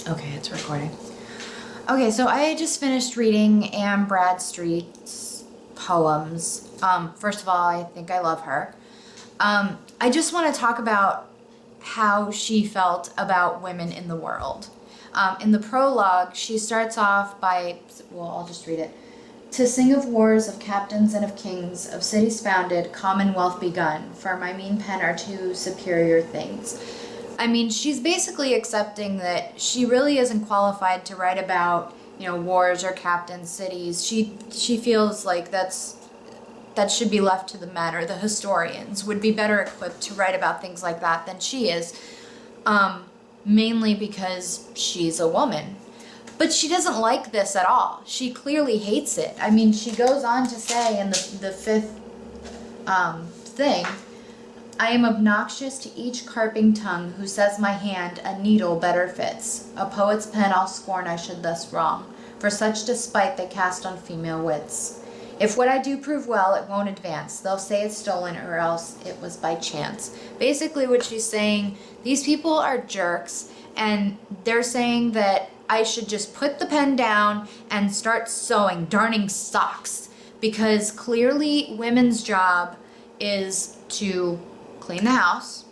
Okay, it's recording. Okay, so I just finished reading Anne Bradstreet's poems. First of all, I think I love her. I just want to talk about how she felt about women in the world. In the prologue, she starts off by, well, I'll just read it. To sing of wars, of captains and of kings, of cities founded, commonwealth begun, for my mean pen are two superior things. I mean, she's basically accepting that she really isn't qualified to write about, wars or captains, cities. She feels like that should be left to the men, or the historians would be better equipped to write about things like that than she is, mainly because she's a woman. But she doesn't like this at all. She clearly hates it. I mean, she goes on to say in the fifth thing, I am obnoxious to each carping tongue who says my hand a needle better fits. A poet's pen I'll scorn I should thus wrong, for such despite they cast on female wits. If what I do prove well, it won't advance. They'll say it's stolen or else it was by chance. Basically what she's saying, these people are jerks, and they're saying that I should just put the pen down and start sewing, darning socks, because clearly women's job is to clean the house,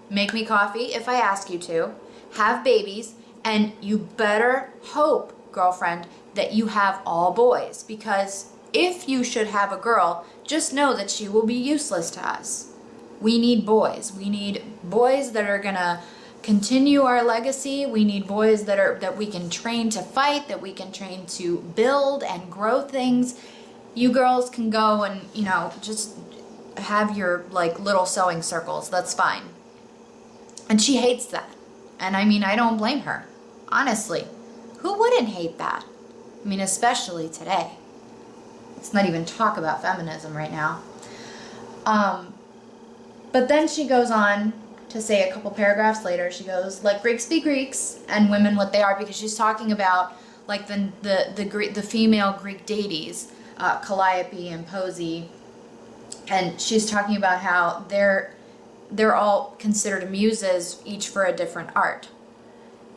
make me coffee if I ask you to, have babies, and you better hope, girlfriend, that you have all boys, because if you should have a girl, just know that she will be useless to us. We need boys. We need boys that are gonna continue our legacy. We need boys that we can train to fight, that we can train to build and grow things. You girls can go and, just have your little sewing circles. That's fine. And she hates that. And I mean, I don't blame her. Honestly. Who wouldn't hate that? I mean, especially today. Let's not even talk about feminism right now. But then she goes on to say a couple paragraphs later, she goes, let Greeks be Greeks and women what they are, because she's talking about the female Greek deities, Calliope and Posey, and she's talking about how they're all considered muses, each for a different art.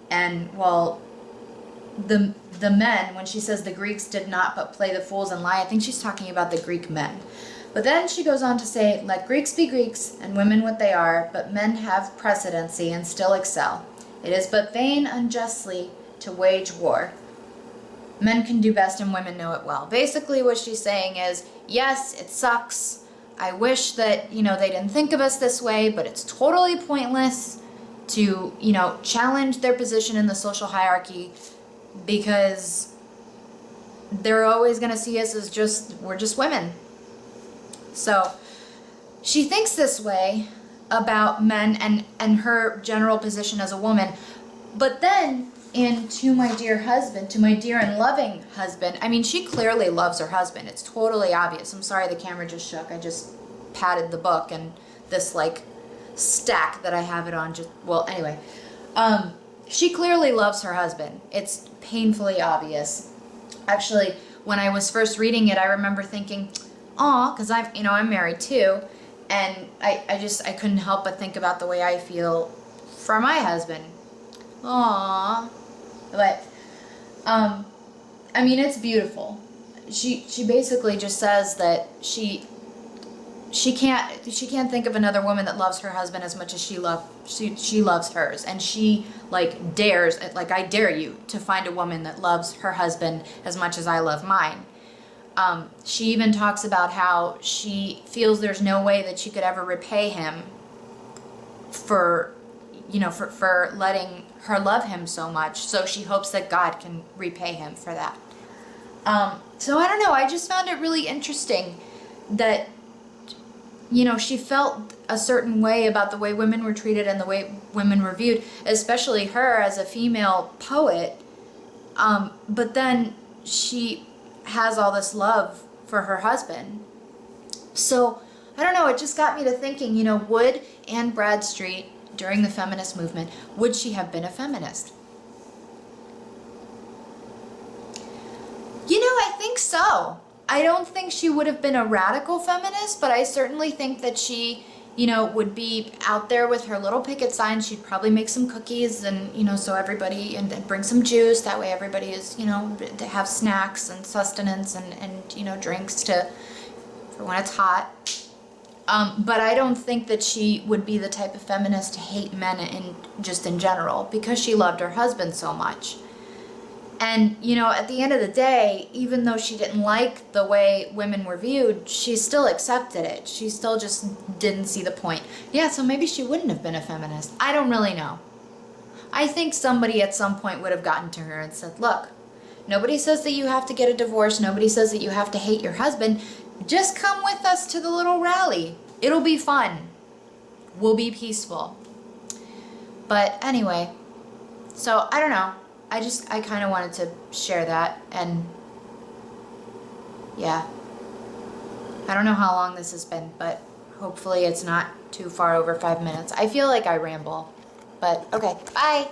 And well, the men, when she says the Greeks did not but play the fools and lie, I think she's talking about the Greek men. But then she goes on to say, let Greeks be Greeks and women what they are, but men have precedency and still excel. It is but vain unjustly to wage war. Men can do best and women know it well. Basically what she's saying is, yes, it sucks. I wish that, they didn't think of us this way, but it's totally pointless to, challenge their position in the social hierarchy, because they're always going to see us as we're just women. So she thinks this way about men and her general position as a woman. But then to my dear husband, to my dear and loving husband, I mean, she clearly loves her husband. It's totally obvious. I'm sorry the camera just shook. I just patted the book, and this stack that I have it on anyway. She clearly loves her husband. It's painfully obvious. Actually, when I was first reading it, I remember thinking, aw, because I'm married too, and I couldn't help but think about the way I feel for my husband. Aw. But, I mean, it's beautiful. She basically just says that she can't think of another woman that loves her husband as much as she loves hers, and she dares, I dare you to find a woman that loves her husband as much as I love mine. She even talks about how she feels there's no way that she could ever repay him for letting her love him so much. So she hopes that God can repay him for that. So I don't know. I just found it really interesting that, she felt a certain way about the way women were treated and the way women were viewed, especially her as a female poet. But then she has all this love for her husband. So, I don't know, it just got me to thinking, would Anne Bradstreet, during the feminist movement, would she have been a feminist? I think so. I don't think she would have been a radical feminist, but I certainly think that she, would be out there with her little picket sign. She'd probably make some cookies and, so everybody, and bring some juice. That way everybody is, to have snacks and sustenance and drinks for when it's hot. But I don't think that she would be the type of feminist to hate men in general, because she loved her husband so much. And, at the end of the day, even though she didn't like the way women were viewed, she still accepted it. She still just didn't see the point. Yeah, so maybe she wouldn't have been a feminist. I don't really know. I think somebody at some point would have gotten to her and said, look, nobody says that you have to get a divorce. Nobody says that you have to hate your husband. Just come with us to the little rally. It'll be fun. We'll be peaceful. But anyway, so I don't know. I kind of wanted to share that, and yeah. I don't know how long this has been, but hopefully it's not too far over 5 minutes. I feel like I ramble, but okay. Bye!